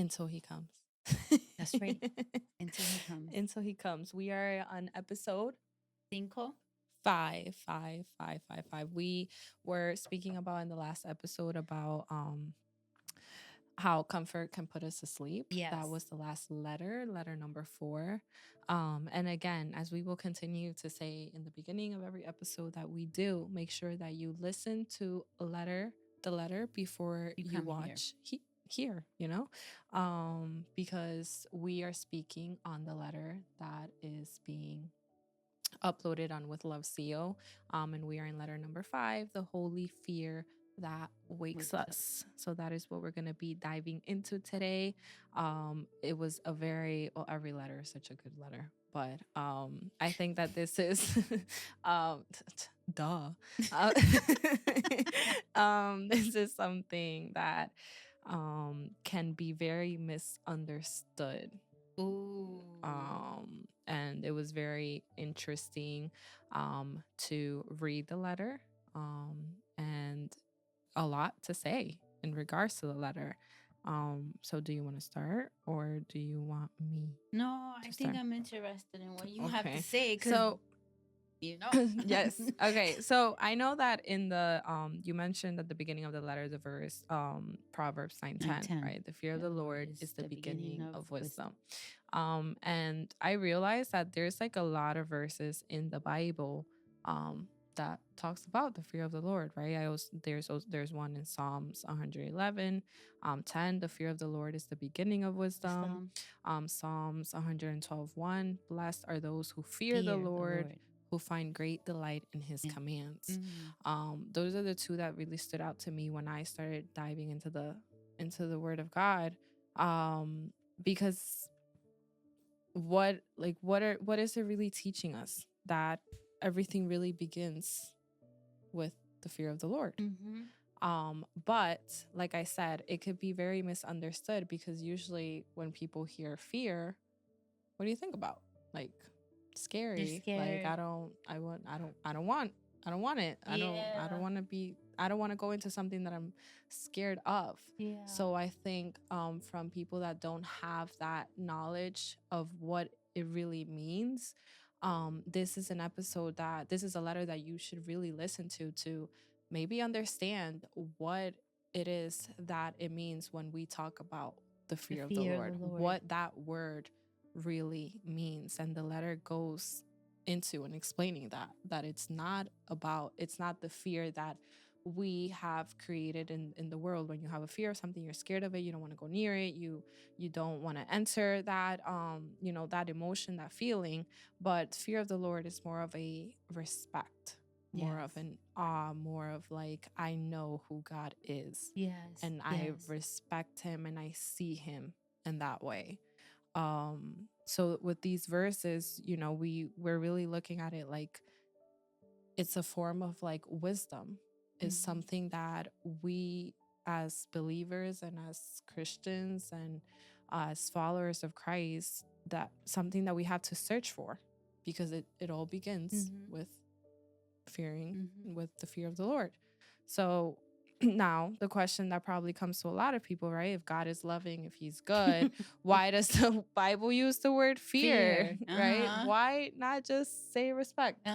Until he comes. That's right. Until he comes. Until he comes. We are on episode Cinco. five. We were speaking about in the last episode about how comfort can put us to sleep. Yes. That was the last letter number 4. And again, as we will continue to say in the beginning of every episode that we do, make sure that you listen to the letter before you watch here, because we are speaking on the letter that is being uploaded on WITHLOVEXIO, and we are in letter number 5, the holy fear that wakes us. So that is what we're going to be diving into today. It was a very, well, every letter is such a good letter, but I think that this is this is something that can be very misunderstood. Ooh. And it was very interesting to read the letter, and a lot to say in regards to the letter. So do you want to start, or do you want me? No, I think I'm interested in what you have to say. So, yes. Yes. Okay. So I know that in the you mentioned at the beginning of the letter, the verse Proverbs 9:10, right? The fear of the Lord is the beginning of wisdom. And I realized that there's like a lot of verses in the Bible that talks about the fear of the Lord, right? There's one in Psalms 111, 10. The fear of the Lord is the beginning of wisdom. Psalms 112:1. Blessed are those who fear the Lord, who find great delight in his commands. Those are the two that really stood out to me when I started diving into the Word of God, because what is it really teaching us? That everything really begins with the fear of the Lord. But like I said, it could be very misunderstood, because usually when people hear fear, what do you think about? Like, scary. Like, I don't want it. I don't want to go into something that I'm scared of. So I think from people that don't have that knowledge of what it really means, this is a letter that you should really listen to maybe understand what it is that it means when we talk about the fear of the Lord, what that word really means. And the letter goes into and explaining that it's not the fear that we have created in the world. When you have a fear of something, you're scared of it, you don't want to go near it, you don't want to enter that that emotion, that feeling. But fear of the Lord is more of a respect, more of an awe, more of like, I know who God is, and I respect him and I see him in that way. So with these verses, we're really looking at it like it's a form of like wisdom. Is something that we as believers and as Christians and as followers of Christ, that something that we have to search for, because it all begins with fearing, with the fear of the Lord. So now the question that probably comes to a lot of people, right? If God is loving, if he's good, why does the Bible use the word fear? Right? Why not just say respect?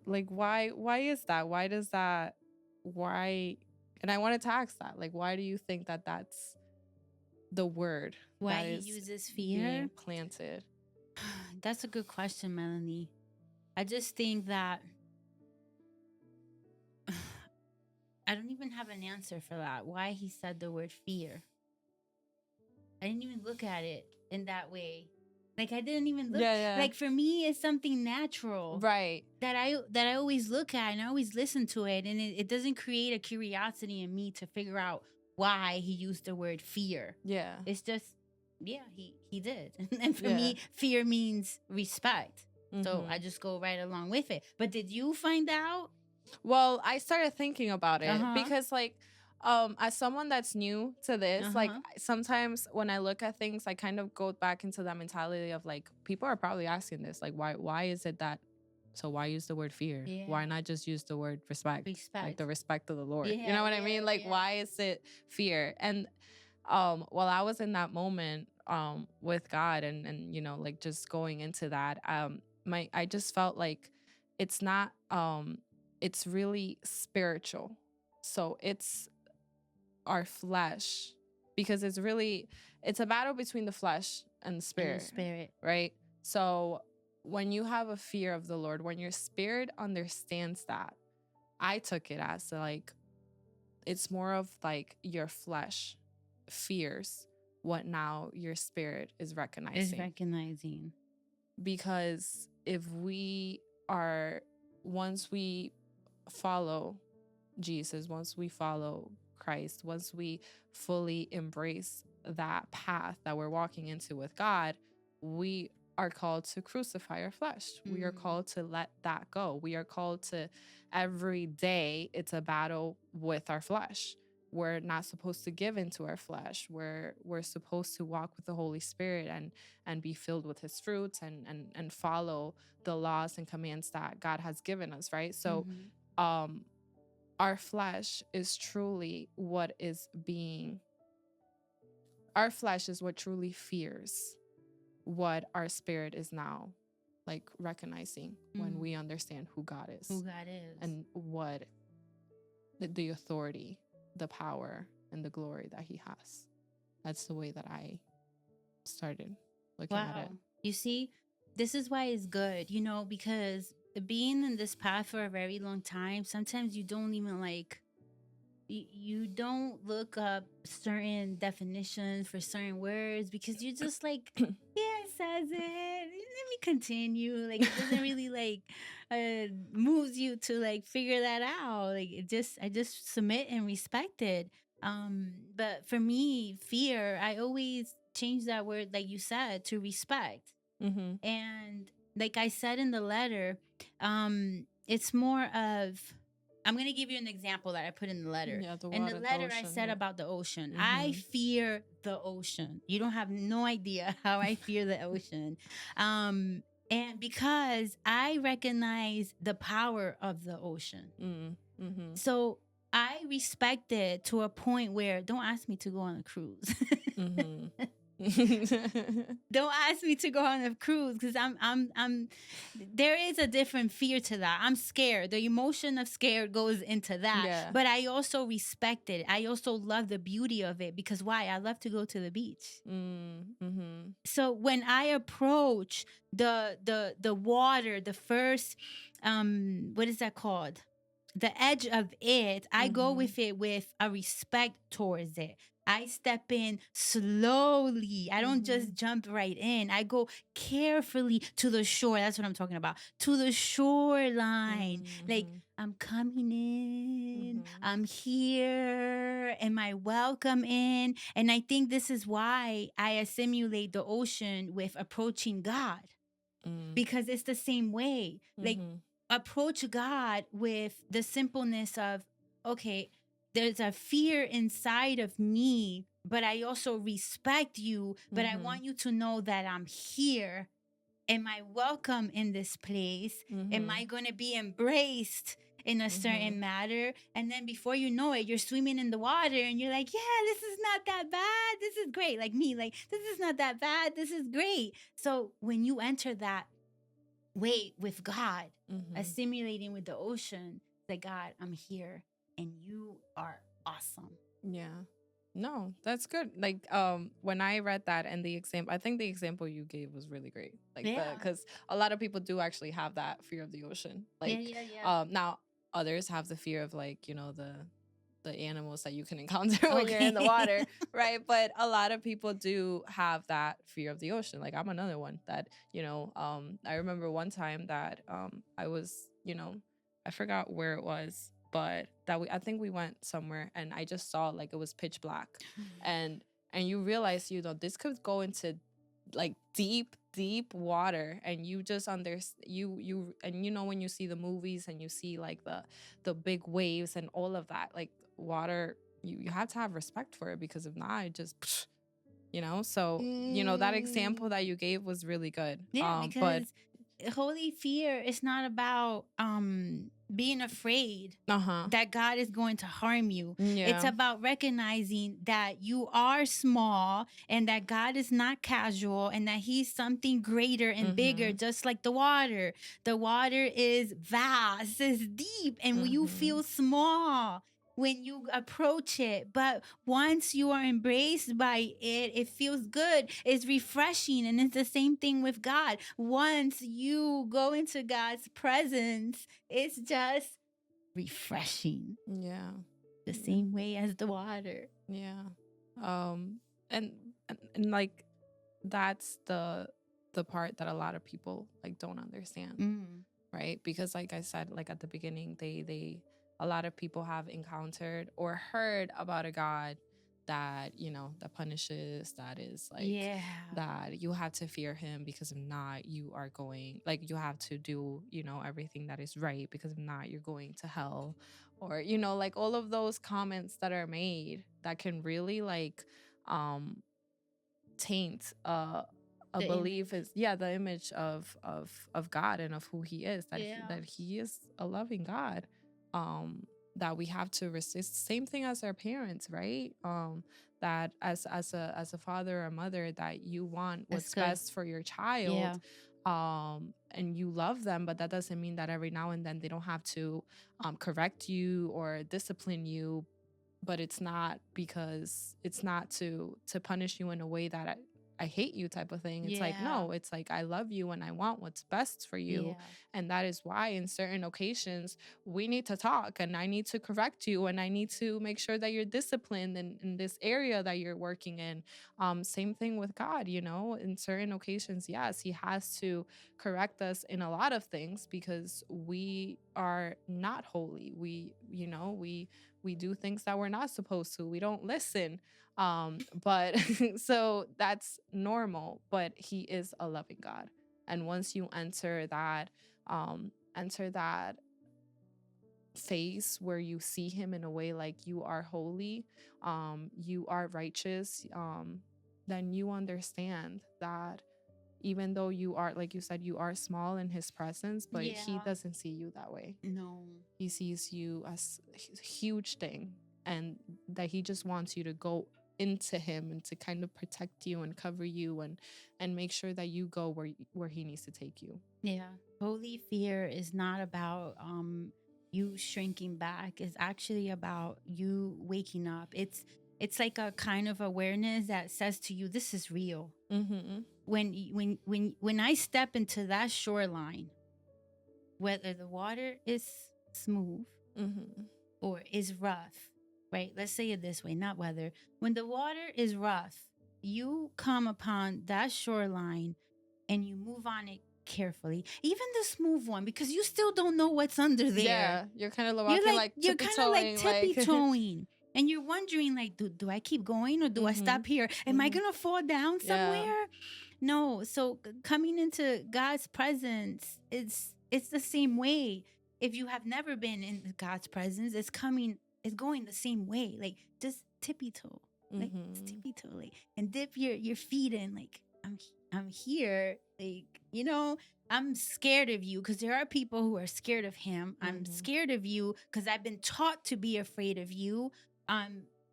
Like, why is that? Why? And I wanted to ask that, like, why do you think that that's the word why that he is uses fear being planted? That's a good question, Melanie. I just think that I don't even have an answer for that. Why he said the word fear. I didn't even look at it in that way. Like, I didn't even look. Like, for me, it's something natural, right? That I always look at and I always listen to it, and it doesn't create a curiosity in me to figure out why he used the word fear. Yeah, it's just he did, and for me, fear means respect. So I just go right along with it. But did you find out? Well, I started thinking about it because, like, as someone that's new to this, like, sometimes when I look at things, I kind of go back into that mentality of like, people are probably asking this, like, why is it that? So why use the word fear? Why not just use the word respect? Like the respect of the Lord. You know what I mean? Like, why is it fear? And while I was in that moment with God and you know, like just going into that, I just felt like it's not it's really spiritual. So it's our flesh, because it's a battle between the flesh and the spirit. Right? So when you have a fear of the Lord, when your spirit understands that, I took it as like, it's more of like your flesh fears what now your spirit is recognizing. Because if we are, once we follow Jesus, once we follow Christ, once we fully embrace that path that we're walking into with God, we are called to crucify our flesh. We are called to let that go. We are called to, every day, it's a battle with our flesh. We're not supposed to give into our flesh. We're supposed to walk with the Holy Spirit and be filled with his fruits and follow the laws and commands that God has given us, right? So our flesh is truly what is being, our flesh is what truly fears what our spirit is now like recognizing when we understand who God is. And what the authority, the power, and the glory that he has. That's the way that I started looking at it. You see, this is why it's good, you know, because being in this path for a very long time, sometimes you don't even like, you don't look up certain definitions for certain words because you just like, yeah, it says it. Let me continue. Like, it doesn't really like moves you to like figure that out. Like, I just submit and respect it. But for me, fear, I always change that word, like you said, to respect. And like I said in the letter, it's more of, I'm going to give you an example that I put in the letter. Yeah, in the letter, I said about the ocean. I fear the ocean. You don't have no idea how I fear the ocean. And because I recognize the power of the ocean. So I respect it to a point where, don't ask me to go on a cruise. Don't ask me to go on a cruise because I'm there is a different fear to that. I'm scared. The emotion of scared goes into that. Yeah. But I also respect it. I also love the beauty of it because why? I love to go to the beach. So when I approach the water, the first what is that called? The edge of it, I go with it with a respect towards it. I step in slowly. I don't just jump right in. I go carefully to the shore. That's what I'm talking about. To the shoreline. Like, I'm coming in. I'm here. Am I welcome in? And I think this is why I assimilate the ocean with approaching God. Because it's the same way. Like, approach God with the simpleness of, okay, there's a fear inside of me, but I also respect you, but I want you to know that I'm here. Am I welcome in this place? Am I going to be embraced in a certain matter? And then before you know it, you're swimming in the water and you're like, yeah, this is not that bad. This is great. Like me, like, this is not that bad. This is great. So when you enter that way with God, assimilating with the ocean, like, God, I'm here and you are awesome. Yeah. No, that's good. Like, when I read that and the example, I think the example you gave was really great. Like, because a lot of people do actually have that fear of the ocean. Like, now others have the fear of, like, you know, the animals that you can encounter when you're in the water, right? But a lot of people do have that fear of the ocean. Like, I'm another one that, you know, I remember one time that I was, you know, I forgot where it was, but that I think we went somewhere and I just saw like it was pitch black. And you realize, you know, this could go into like deep water, and you just you and you know, when you see the movies and you see like the big waves and all of that, like water, you have to have respect for it, because if not, it just, you know. So you know, that example that you gave was really good. Yeah, because holy fear is not about being afraid that God is going to harm you. It's about recognizing that you are small and that God is not casual and that he's something greater and bigger, just like the water. The water is vast, it's deep, and you feel small when you approach it. But once you are embraced by it, it feels good. It's refreshing. And it's the same thing with God. Once you go into God's presence, it's just refreshing. Yeah. The same way as the water. Yeah. And like that's the part that a lot of people like don't understand. Right? Because like I said, like at the beginning, they a lot of people have encountered or heard about a God that, you know, that punishes, that is like, that you have to fear him, because if not, you are going, like, you have to do, you know, everything that is right, because if not, you're going to hell. Or, you know, like all of those comments that are made that can really like taint a belief is the image of God and of who he is, that he is a loving God, that we have to resist. Same thing as our parents, right? That as a father or mother, that you want what's best for your child, and you love them, but that doesn't mean that every now and then they don't have to correct you or discipline you. But it's not because it's not to punish you in a way that I hate you type of thing. It's like, no, it's like, I love you and I want what's best for you. And that is why in certain occasions we need to talk, and I need to correct you, and I need to make sure that you're disciplined in this area that you're working in. Same thing with God, you know, in certain occasions, yes, he has to correct us in a lot of things because we are not holy. We, you know, we do things that we're not supposed to. We don't listen. But so that's normal, but he is a loving God. And once you enter that phase where you see him in a way like you are holy, you are righteous, then you understand that even though you are, like you said, you are small in his presence, but he doesn't see you that way. No. He sees you as a huge thing, and that he just wants you to go into him and to kind of protect you and cover you and make sure that you go where he needs to take you. Yeah. Holy fear is not about you shrinking back. It's actually about you waking up. It's like a kind of awareness that says to you, this is real. When I step into that shoreline, whether the water is smooth or is rough, right? Let's say it this way, not whether. When the water is rough, you come upon that shoreline and you move on it carefully, even the smooth one, because you still don't know what's under there. Yeah, you're kind of like you're kind of like tippy-toeing. And you're wondering, like, do I keep going or do I stop here? Am I gonna fall down somewhere? No. So coming into God's presence, it's the same way. If you have never been in God's presence, it's going the same way. Like, just tippy-toe, like tippy-toe, like, and dip your feet in. Like, I'm here. Like, you know, I'm scared of you because there are people who are scared of him. I'm scared of you because I've been taught to be afraid of you.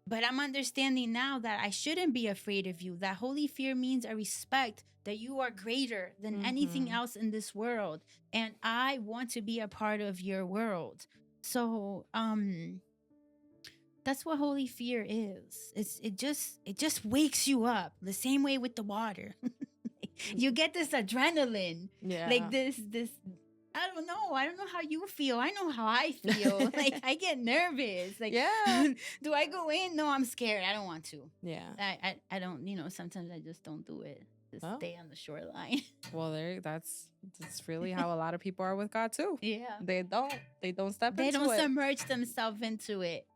But I'm understanding now that I shouldn't be afraid of you. That holy fear means a respect that you are greater than anything else in this world. And I want to be a part of your world. So, that's what holy fear is. It just wakes you up the same way with the water. You get this adrenaline, like this. I don't know how you feel. I know how I feel. Like, I get nervous. Like, do I go in? No, I'm scared. I don't want to. Yeah. I don't, you know, sometimes I just don't do it. Just stay on the shoreline. Well, that's really how a lot of people are with God too. Yeah. They don't step into it. They don't submerge themselves into it.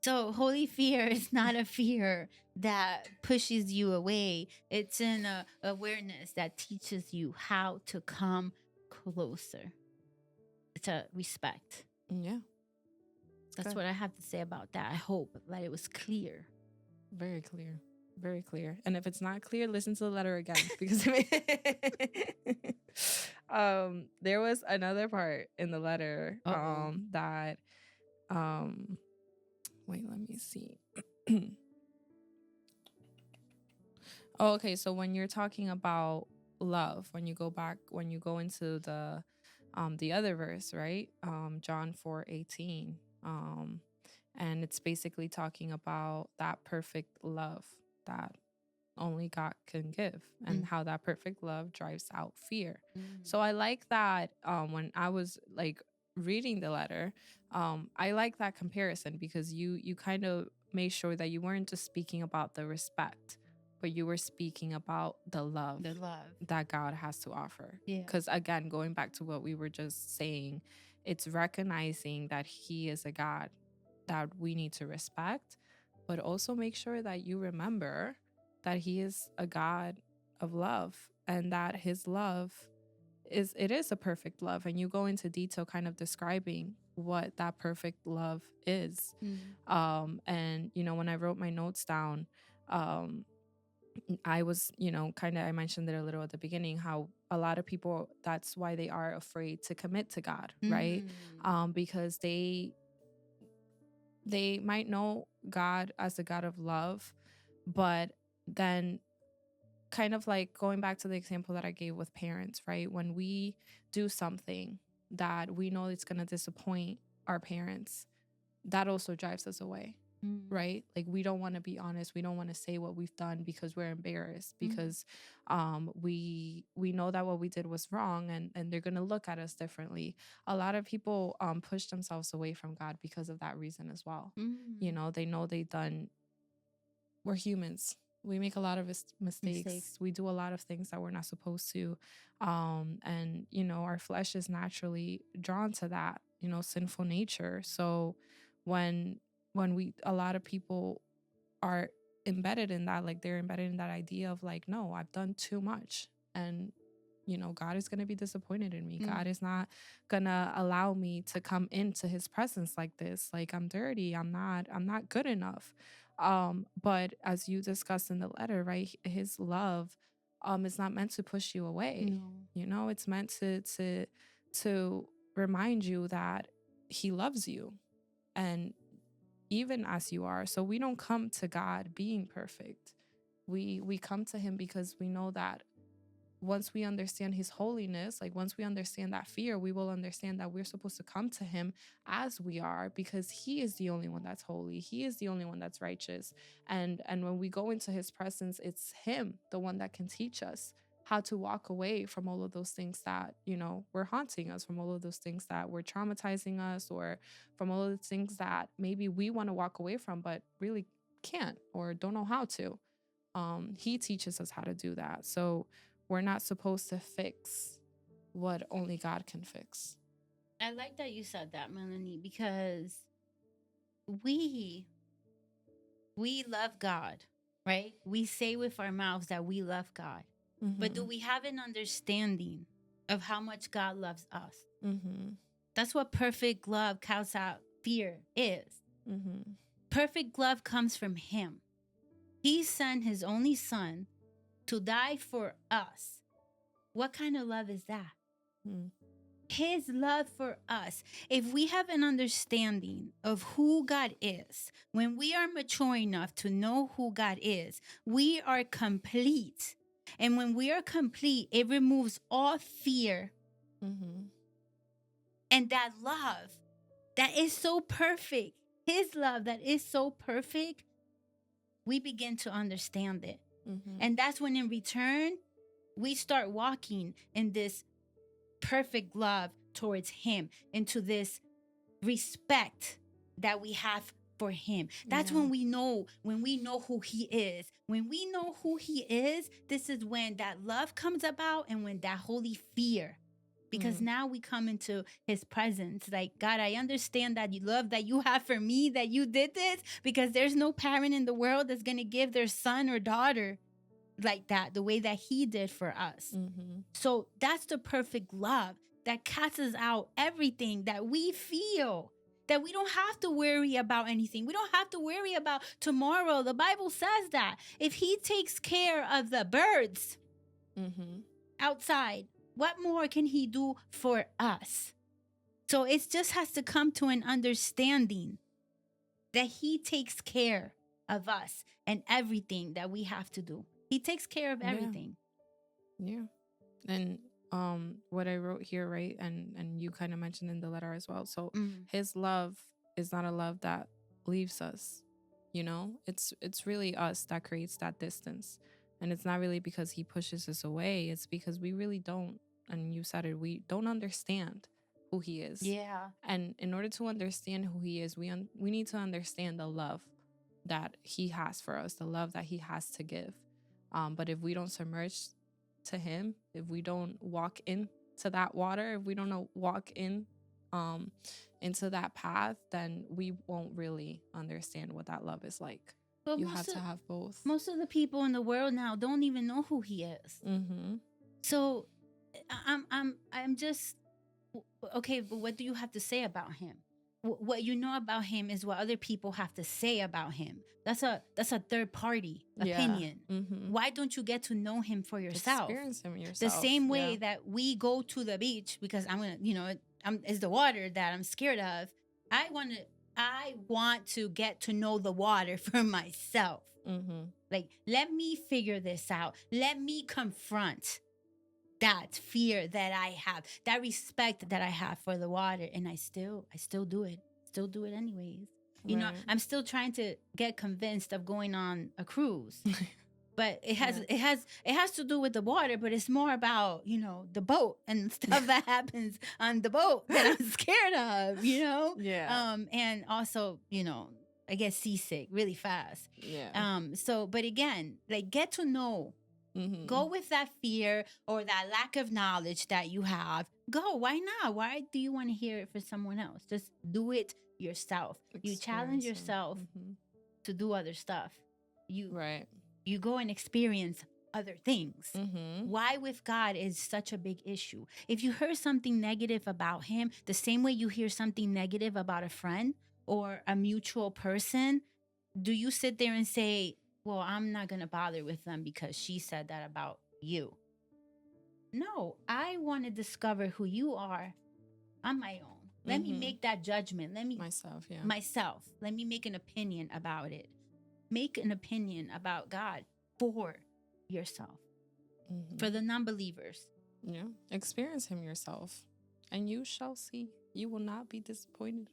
So holy fear is not a fear that pushes you away. It's an awareness that teaches you how to come closer. It's a respect. Yeah. That's what I have to say about that. I hope that it was clear. Very clear. Very clear. And if it's not clear, listen to the letter again. Because there was another part in the letter that wait, let me see. Oh, okay, so when you're talking about love, when you go into the other verse, right? John 4:18. And it's basically talking about that perfect love that only God can give, and how that perfect love drives out fear. So I like that. When I was like reading the letter, I like that comparison, because you kind of made sure that you weren't just speaking about the respect, but you were speaking about the love that God has to offer. Because again, going back to what we were just saying, it's recognizing that He is a God that we need to respect, but also make sure that you remember that He is a God of love, and that His love is a perfect love. And you go into detail kind of describing what that perfect love is. And when I wrote my notes down, I was, I mentioned it a little at the beginning, how a lot of people, that's why they are afraid to commit to God, right? Because they might know God as a God of love, but then kind of like going back to the example that I gave with parents, right? When we do something that we know it's going to disappoint our parents, that also drives us away, right? Like, we don't want to be honest. We don't want to say what we've done because we're embarrassed, because we know that what we did was wrong, and they're going to look at us differently. A lot of people push themselves away from God because of that reason as well. They know we're humans. We make a lot of mistakes. We do a lot of things that we're not supposed to. And, our flesh is naturally drawn to that, sinful nature. So when a lot of people are embedded in that, like they're embedded in that idea of like, no, I've done too much. And, God is going to be disappointed in me. God is not going to allow me to come into His presence like this. Like, I'm dirty. I'm not good enough. But as you discussed in the letter, right, His love is not meant to push you away. No. It's meant to remind you that He loves you, and even as you are. So we don't come to God being perfect. We come to Him because we know that once we understand His holiness, like once we understand that fear, we will understand that we're supposed to come to Him as we are, because He is the only one that's holy. He is the only one that's righteous. And when we go into His presence, it's Him, the one that can teach us how to walk away from all of those things that, were haunting us, from all of those things that were traumatizing us, or from all of the things that maybe we want to walk away from, but really can't or don't know how to. He teaches us how to do that. So we're not supposed to fix what only God can fix. I like that you said that, Melanie, because we love God, right? We say with our mouths that we love God. But do we have an understanding of how much God loves us? That's what perfect love casts out fear is. Perfect love comes from Him. He sent His only Son to die for us. What kind of love is that? His love for us. If we have an understanding of who God is, when we are mature enough to know who God is, we are complete. And when we are complete, it removes all fear. And that love that is so perfect, His love that is so perfect, we begin to understand it. And that's when in return, we start walking in this perfect love towards Him, into this respect that we have for Him. That's when we know who He is. When we know who He is, this is when that love comes about, and when that holy fear. Because now we come into His presence. Like, God, I understand that you love that you have for me, that you did this, because there's no parent in the world that's going to give their son or daughter like that, the way that He did for us. So that's the perfect love that casts out everything that we feel, that we don't have to worry about anything. We don't have to worry about tomorrow. The Bible says that if He takes care of the birds outside, what more can he do for us? So it just has to come to an understanding that he takes care of us and everything that we have to do. He takes care of everything. Yeah. And what I wrote here, right? And you kind of mentioned in the letter as well. So his love is not a love that leaves us. You know, it's really us that creates that distance. And it's not really because he pushes us away. It's because we really don't, and you said it, we don't understand who he is. Yeah. And in order to understand who he is, we need to understand the love that he has for us, the love that he has to give. But if we don't submerge to him, if we don't walk into that water, if we don't walk into that path, then we won't really understand what that love is like. But you have to have both. Most of the people in the world now don't even know who he is. So I'm just okay. But what do you have to say about him? What you know about him is what other people have to say about him. That's a third party opinion. Why don't you get to know him for yourself? Experience him yourself. The same way that we go to the beach because it's the water that I'm scared of. I want to get to know the water for myself. Like, let me figure this out. Let me confront that fear that I have, that respect that I have for the water. And I still do it. Still do it anyways. You know, I'm still trying to get convinced of going on a cruise. But it has to do with the water, but it's more about, the boat and stuff that happens on the boat that I'm scared of, Yeah. And also, I get seasick really fast. Yeah. But again, like, get to know. Go with that fear or that lack of knowledge that you have. Go. Why not? Why do you want to hear it for someone else? Just do it yourself. You challenge yourself to do other stuff. You go and experience other things. Why with God is such a big issue. If you heard something negative about him, the same way you hear something negative about a friend or a mutual person, do you sit there and say, well, I'm not going to bother with them because she said that about you? No, I want to discover who you are on my own. Let me make that judgment. Myself. Let me make an opinion about it. Make an opinion about God for yourself. For the non-believers. Yeah. Experience him yourself. And you shall see. You will not be disappointed.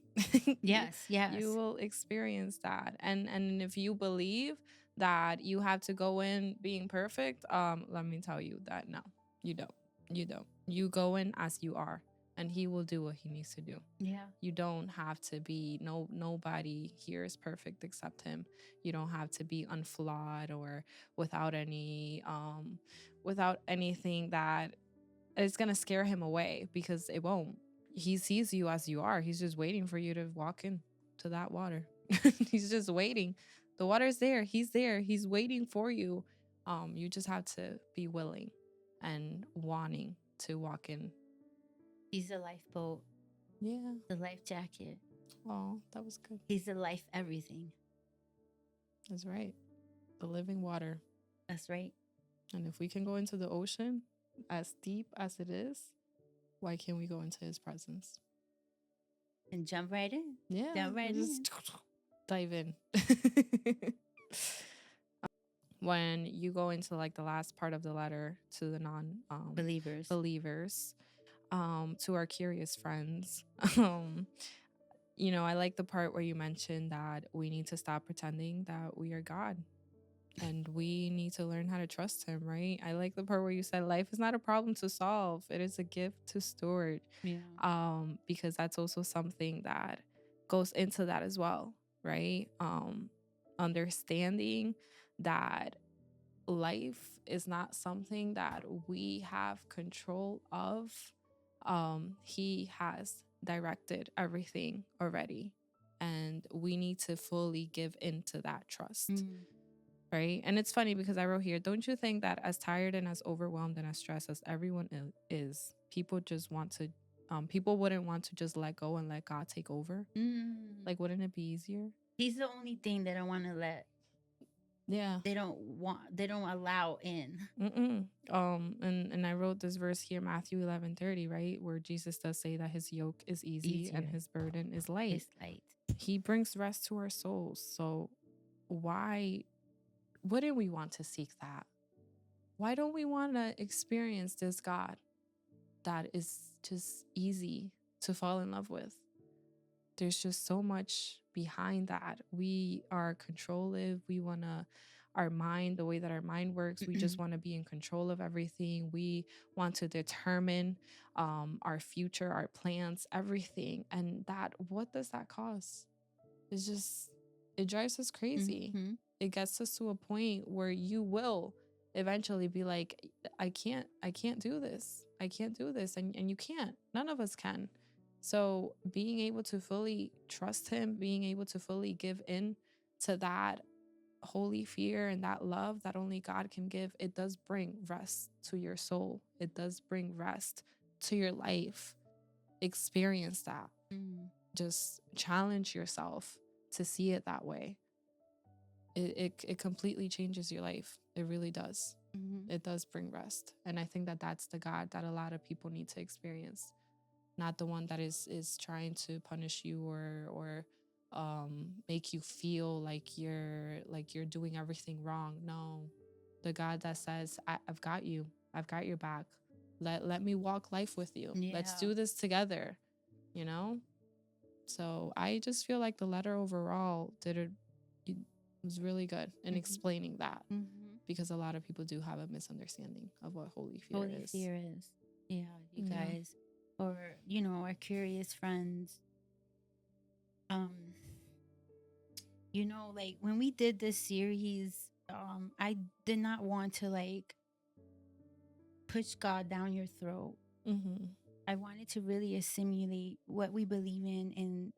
Yes. You will experience that. And if you believe that you have to go in being perfect, let me tell you that no, you don't. You go in as you are, and he will do what he needs to do. Yeah. You don't have to be, nobody here is perfect except him. You don't have to be unflawed or without anything that is going to scare him away, because it won't. He sees you as you are. He's just waiting for you to walk into that water. He's just waiting. The water's there. He's there. He's waiting for you. You just have to be willing and wanting to walk in. He's the lifeboat. Yeah. The life jacket. Oh, that was good. He's the life everything. That's right. The living water. That's right. And if we can go into the ocean as deep as it is, why can't we go into his presence? And jump right in. Yeah. Jump right in. Dive in. When you go into like the last part of the letter to the believers, to our curious friends, I like the part where you mentioned that we need to stop pretending that we are God. And we need to learn how to trust him, right? I like the part where you said life is not a problem to solve. It is a gift to steward. Yeah. Because that's also something that goes into that as well, right? Understanding that life is not something that we have control of. He has directed everything already. And we need to fully give into that trust. Right? And it's funny because I wrote here, don't you think that as tired and as overwhelmed and as stressed as everyone is, people wouldn't want to just let go and let God take over? Like, wouldn't it be easier? He's the only thing that I want to let Yeah. They don't allow in. And I wrote this verse here, Matthew 11:30, right, where Jesus does say that his yoke is easy and his burden is light. It's light. He brings rest to our souls. So why wouldn't we want to seek that? Why don't we want to experience this God that is just easy to fall in love with? There's just so much behind that. We are controlling. We want to, our mind, the way that our mind works, we just want to be in control of everything. We want to determine our future, our plans, everything. And that, what does that cause? It's just, it drives us crazy. It gets us to a point where you will eventually be like, I can't do this. I can't do this. And you can't. None of us can. So being able to fully trust him, being able to fully give in to that holy fear and that love that only God can give, it does bring rest to your soul. It does bring rest to your life. Experience that. Just challenge yourself to see it that way. It completely changes your life. It really does. It does bring rest. And I think that that's the God that a lot of people need to experience. Not the one that is trying to punish you or make you feel like you're doing everything wrong. No, the God that says, I've got you. I've got your back. Let me walk life with you. Yeah. Let's do this together. You know? So I just feel like the letter overall it was really good in explaining that, because a lot of people do have a misunderstanding of what holy fear is. Yeah, you guys, or our curious friends. Like when we did this series, I did not want to like push God down your throat. I wanted to really assimilate what we believe in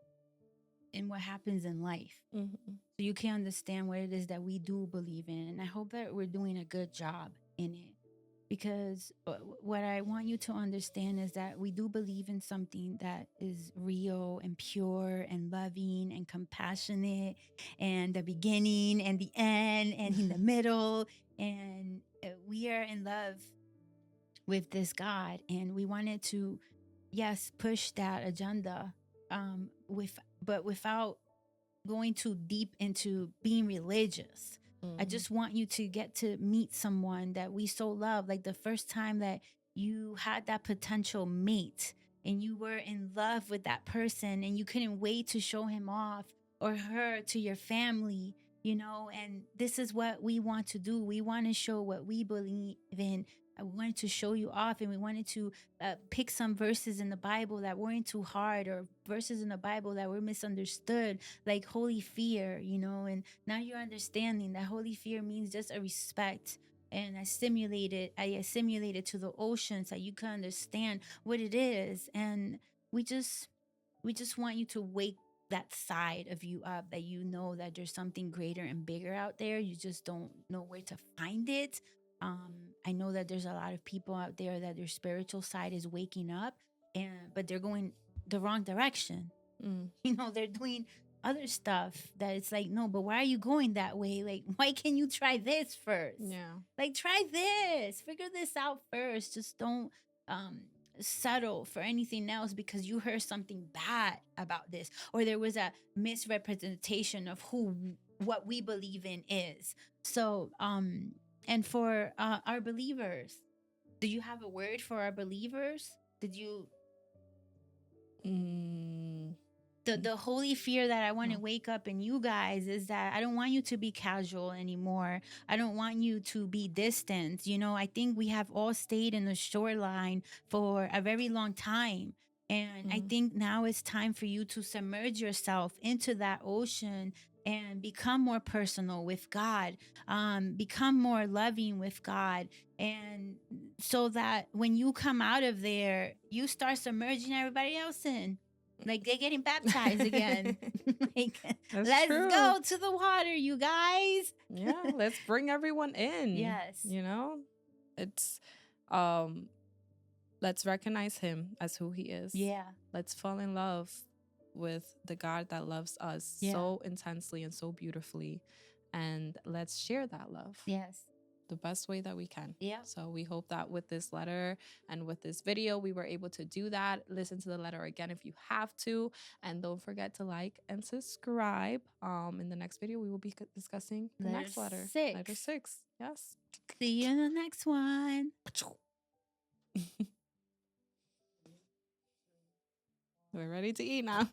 what happens in life, so you can understand what it is that we do believe in. And I hope that we're doing a good job in it, because what I want you to understand is that we do believe in something that is real and pure and loving and compassionate, and the beginning and the end and in the middle. And we are in love with this God, and we wanted to, yes, push that agenda, but without going too deep into being religious. I just want you to get to meet someone that we so love. Like the first time that you had that potential mate and you were in love with that person and you couldn't wait to show him off or her to your family, and this is what we want to do. We want to show what we believe in. I wanted to show you off, and we wanted to pick some verses in the Bible that weren't too hard, or verses in the Bible that were misunderstood, like holy fear, and now you're understanding that holy fear means just a respect. And I assimilated to the ocean so you can understand what it is. And we just want you to wake that side of you up, that that there's something greater and bigger out there. You just don't know where to find it. I know that there's a lot of people out there that their spiritual side is waking up, but they're going the wrong direction. They're doing other stuff that it's like, no, but why are you going that way? Like, why can't you try this first? Yeah. Like, try this, figure this out first. Just don't settle for anything else because you heard something bad about this, or there was a misrepresentation of what we believe in is. So, and for our believers, do you have a word for our believers? Did you? The holy fear that I want to wake up in you guys is that I don't want you to be casual anymore. I don't want you to be distant. I think we have all stayed in the shoreline for a very long time. And I think now it's time for you to submerge yourself into that ocean and become more personal with God, become more loving with God. And so that when you come out of there, you start submerging everybody else in. Like they're getting baptized again. Like, let's go to the water, you guys. Yeah, let's bring everyone in. Yes. It's let's recognize him as who he is. Yeah. Let's fall in love with the God that loves us so intensely and so beautifully. and let's share that love. Yes. The best way that we can. Yeah. So we hope that with this letter and with this video, we were able to do that. Listen to the letter again if you have to. And don't forget to like and subscribe. In the next video, we will be discussing the next letter. 6. Letter 6. Yes. See you in the next one. We're ready to eat now.